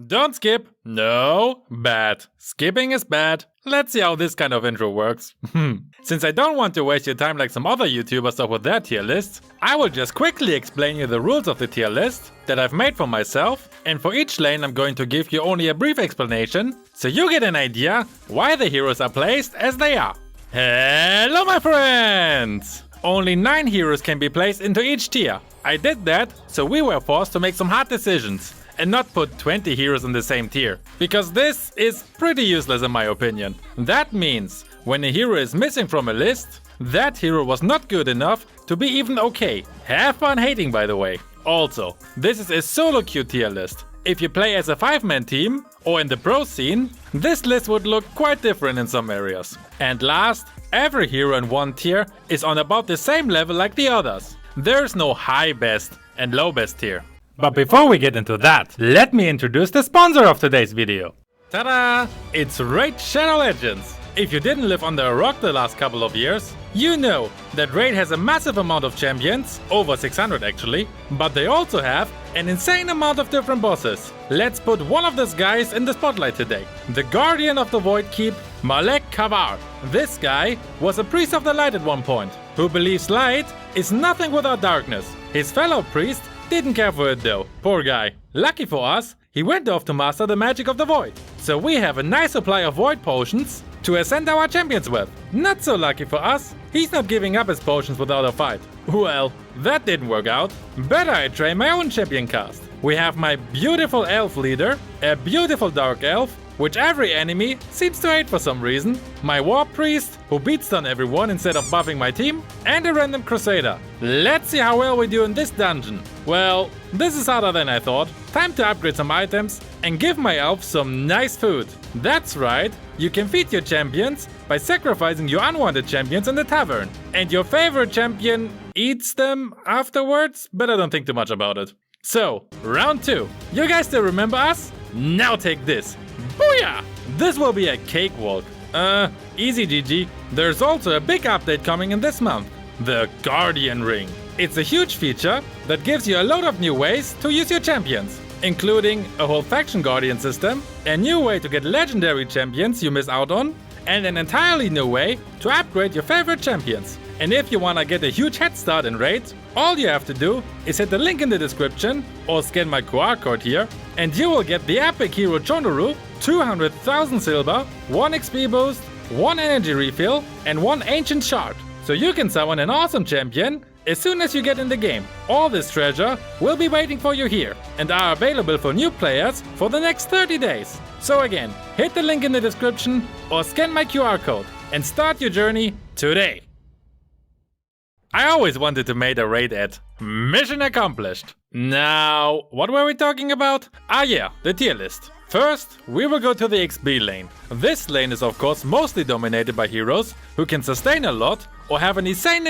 Don't skip. No, bad. Skipping is bad. Let's see how this kind of intro works. Since I don't want to waste your time like some other YouTubers do with their tier lists, I will just quickly explain you the rules of the tier list that I've made for myself, and for each lane I'm going to give you only a brief explanation, so you get an idea why the heroes are placed as they are. Hello my friends! Only 9 heroes can be placed into each tier. I did that, so we were forced to make some hard decisions and not put 20 heroes in the same tier, because this is pretty useless in my opinion. That means when a hero is missing from a list, that hero was not good enough to be even okay. Have fun hating, by the way. Also, this is a solo queue tier list. If you play as a 5-man team or in the pro scene, this list would look quite different in some areas. And last, every hero in one tier is on about the same level like the others. There's no high best and low best tier. But before we get into that, let me introduce the sponsor of today's video. Ta-da! It's Raid Shadow Legends! If you didn't live under a rock the last couple of years, you know that Raid has a massive amount of champions, over 600 actually, but they also have an insane amount of different bosses. Let's put one of these guys in the spotlight today. The Guardian of the Void Keep, Malek Kavar. This guy was a priest of the light at one point, who believes light is nothing without darkness. His fellow priest didn't care for it though, poor guy. Lucky for us, he went off to master the magic of the void. So we have a nice supply of void potions to ascend our champions with. Not so lucky for us, he's not giving up his potions without a fight. Well, that didn't work out. Better I train my own champion cast. We have my beautiful elf leader, a beautiful dark elf, which every enemy seems to hate for some reason, my war priest, who beats down everyone instead of buffing my team, and a random crusader. Let's see how well we do in this dungeon. Well, this is harder than I thought. Time to upgrade some items and give my elf some nice food. That's right, you can feed your champions by sacrificing your unwanted champions in the tavern. And your favorite champion eats them afterwards, but I don't think too much about it. So, round 2. You guys still remember us? Now take this. Booyah! This will be a cakewalk. Easy GG. There's also a big update coming in this month. The Guardian Ring. It's a huge feature that gives you a load of new ways to use your champions, including a whole faction guardian system, a new way to get legendary champions you miss out on, and an entirely new way to upgrade your favorite champions. And if you wanna get a huge head start in Raid, all you have to do is hit the link in the description or scan my QR code here, and you will get the epic hero Chonoru, 200,000 silver, 1 XP boost, 1 energy refill, and 1 ancient shard. So you can summon an awesome champion as soon as you get in the game. All this treasure will be waiting for you here and are available for new players for the next 30 days. So again, hit the link in the description or scan my QR code and start your journey today. I always wanted to make a raid ad. Mission accomplished. Now, what were we talking about? Ah yeah, the tier list. First, we will go to the XP lane. This lane is of course mostly dominated by heroes who can sustain a lot or have insane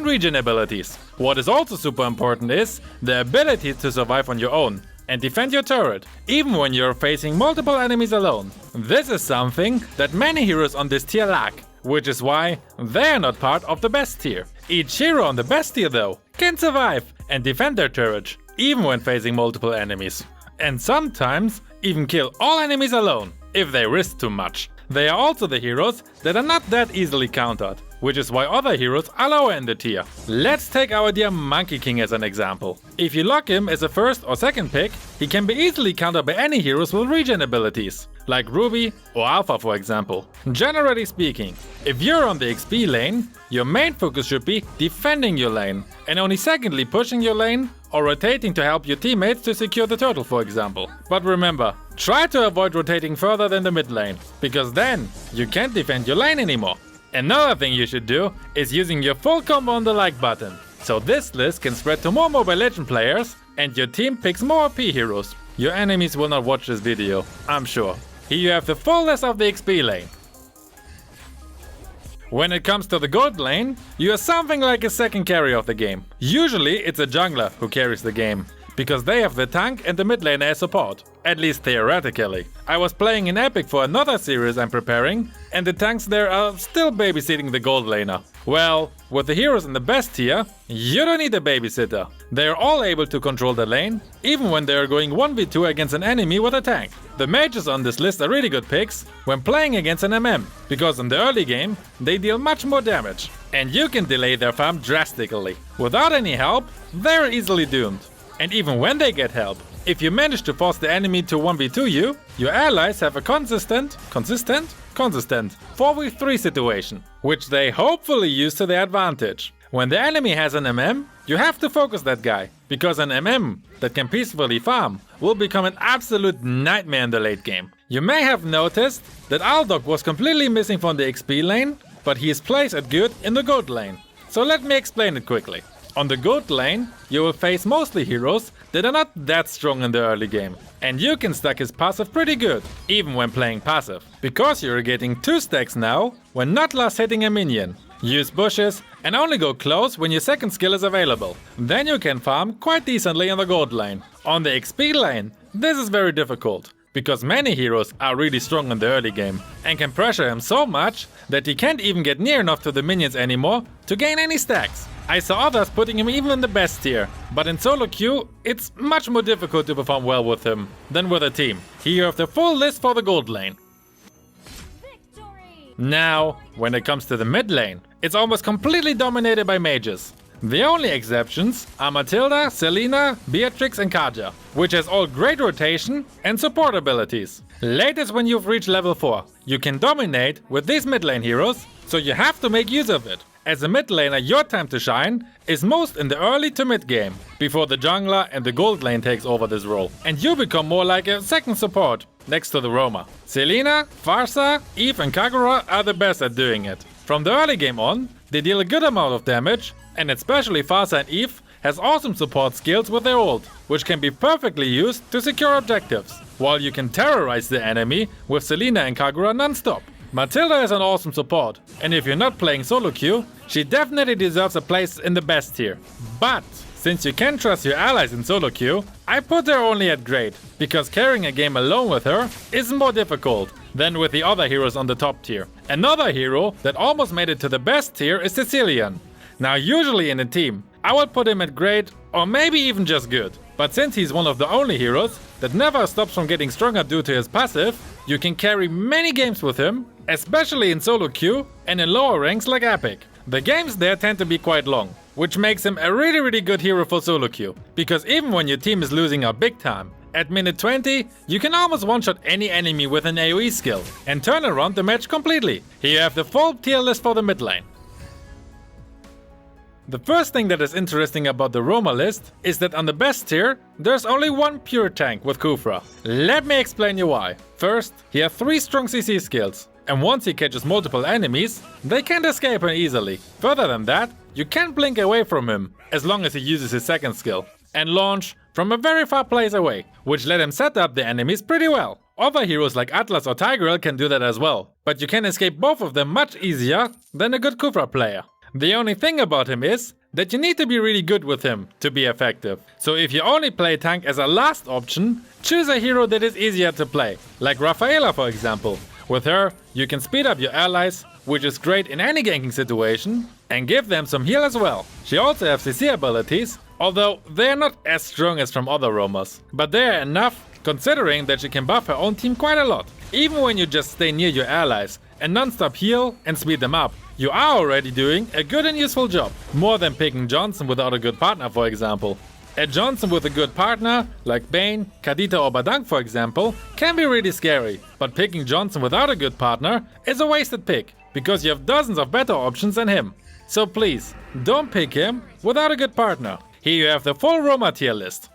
regen abilities. What is also super important is the ability to survive on your own and defend your turret, even when you're facing multiple enemies alone. This is something that many heroes on this tier lack, which is why they're not part of the best tier. Each hero on the best tier though can survive and defend their turret, even when facing multiple enemies. And sometimes even kill all enemies alone, if they risk too much. They are also the heroes that are not that easily countered, which is why other heroes are lower in the tier. Let's take our dear Monkey King as an example. If you lock him as a first or second pick, he can be easily countered by any heroes with regen abilities, like Ruby or Alpha for example. Generally speaking, if you're on the XP lane, your main focus should be defending your lane, and only secondly pushing your lane or rotating to help your teammates to secure the turtle for example. But remember, try to avoid rotating further than the mid lane, because then you can't defend your lane anymore. Another thing you should do is using your full combo on the like button, so this list can spread to more Mobile Legends players and your team picks more OP heroes. Your enemies will not watch this video, I'm sure. Here you have the full list of the XP lane. When it comes to the gold lane, you are something like a second carry of the game. Usually it's a jungler who carries the game, because they have the tank and the mid lane as support, at least theoretically. I was playing in Epic for another series I'm preparing, and the tanks there are still babysitting the gold laner. Well, with the heroes in the best tier, you don't need a babysitter. They are all able to control the lane, even when they are going 1v2 against an enemy with a tank. The mages on this list are really good picks when playing against an MM, because in the early game, they deal much more damage. And you can delay their farm drastically. Without any help, they're easily doomed. And even when they get help, if you manage to force the enemy to 1v2 you, your allies have a consistent 4v3 situation, which they hopefully use to their advantage. When the enemy has an MM, you have to focus that guy, because an MM that can peacefully farm will become an absolute nightmare in the late game. You may have noticed that Aldog was completely missing from the XP lane, but he is placed at good in the gold lane. So let me explain it quickly. On the gold lane, you will face mostly heroes that are not that strong in the early game. And you can stack his passive pretty good, even when playing passive. Because you're getting 2 stacks now, when not last hitting a minion. Use bushes and only go close when your second skill is available. Then you can farm quite decently in the gold lane. On the XP lane, this is very difficult, because many heroes are really strong in the early game and can pressure him so much that he can't even get near enough to the minions anymore to gain any stacks. I saw others putting him even in the best tier, but in solo queue, it's much more difficult to perform well with him than with a team. Here you have the full list for the gold lane. Victory! Now, when it comes to the mid lane, it's almost completely dominated by mages. The only exceptions are Matilda, Selena, Beatrix and Kaja, which has all great rotation and support abilities. Latest when you've reached level 4, you can dominate with these mid lane heroes, so you have to make use of it. As a mid laner, your time to shine is most in the early to mid game, before the jungler and the gold lane takes over this role, and you become more like a second support next to the roamer. Selena, Farsa, Eve and Kagura are the best at doing it. From the early game on, they deal a good amount of damage, and especially Farsa and Eve has awesome support skills with their ult, which can be perfectly used to secure objectives, while you can terrorize the enemy with Selena and Kagura non-stop. Matilda is an awesome support, and if you're not playing solo queue, she definitely deserves a place in the best tier. But since you can't trust your allies in solo queue, I put her only at great, because carrying a game alone with her is more difficult than with the other heroes on the top tier. Another hero that almost made it to the best tier is Sicilian. Now usually in a team, I would put him at great or maybe even just good. But since he's one of the only heroes that never stops from getting stronger due to his passive, you can carry many games with him, especially in solo queue and in lower ranks like Epic. The games there tend to be quite long, which makes him a really good hero for solo queue, because even when your team is losing out big time, at minute 20, you can almost one-shot any enemy with an AoE skill and turn around the match completely. Here you have the full tier list for the mid lane. The first thing that is interesting about the Roma list is that on the best tier, there's only one pure tank with Kufra. Let me explain you why. First, he has 3 strong CC skills, and once he catches multiple enemies, they can't escape him easily. Further than that, you can't blink away from him, as long as he uses his second skill, and launch from a very far place away, which let him set up the enemies pretty well. Other heroes like Atlas or Tigreal can do that as well, but you can escape both of them much easier than a good Kufra player. The only thing about him is that you need to be really good with him to be effective. So if you only play tank as a last option, choose a hero that is easier to play, like Rafaela for example. With her, you can speed up your allies, which is great in any ganking situation, and give them some heal as well. She also has CC abilities, although they are not as strong as from other roamers, but they are enough considering that she can buff her own team quite a lot. Even when you just stay near your allies and non-stop heal and speed them up, you are already doing a good and useful job, more than picking Johnson without a good partner for example. A Johnson with a good partner, like Bane, Kadita or Badang for example, can be really scary, but picking Johnson without a good partner is a wasted pick, because you have dozens of better options than him. So please, don't pick him without a good partner. Here you have the full Roma tier list.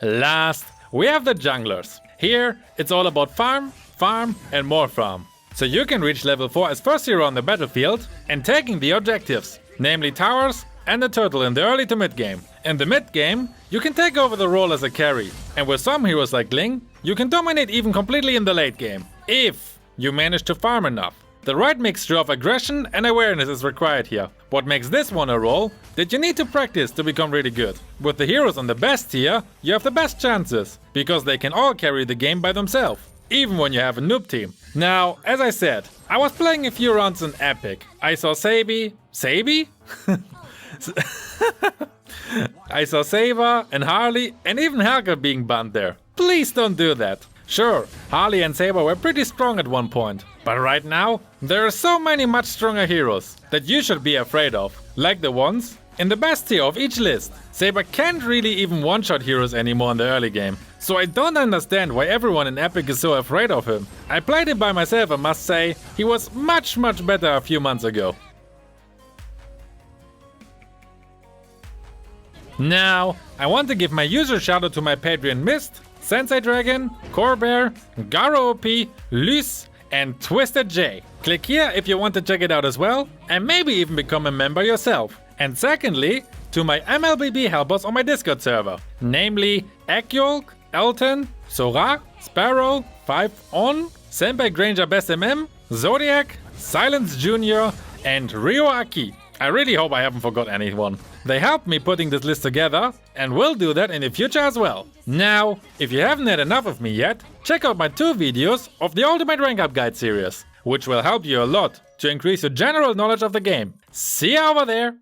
Last, we have the junglers. Here, it's all about farm, farm and more farm. So you can reach level 4 as first hero on the battlefield and taking the objectives, namely towers and the turtle in the early to mid game. In the mid game, you can take over the role as a carry, and with some heroes like Ling, you can dominate even completely in the late game, if you manage to farm enough. The right mixture of aggression and awareness is required here. What makes this one a role that you need to practice to become really good. With the heroes on the best tier, you have the best chances, because they can all carry the game by themselves. even when you have a noob team. Now, as I said, I was playing a few rounds in Epic. I saw Sabi? I saw Saber and Harley and even Helga being banned there. Please don't do that. Sure, Harley and Saber were pretty strong at one point, but right now, there are so many much stronger heroes that you should be afraid of, like the ones in the best tier of each list. Saber can't really even one-shot heroes anymore in the early game, so I don't understand why everyone in Epic is so afraid of him. I played him by myself and must say, he was much better a few months ago. Now, I want to give my usual shoutout to my Patreon Mist, Sensei Dragon, Corbear, Garo OP, Lys, and Twisted J. Click here if you want to check it out as well, and maybe even become a member yourself. And secondly, to my MLBB helpers on my Discord server, namely Ekyolk, Elton, Sora, Sparrow, 5On, Senpai Granger Best MM, Zodiac, Silence Jr., and Ryo Aki. I really hope I haven't forgot anyone. They helped me putting this list together and will do that in the future as well. Now, if you haven't had enough of me yet, check out my 2 videos of the Ultimate Rank Up Guide series, which will help you a lot to increase your general knowledge of the game. See you over there!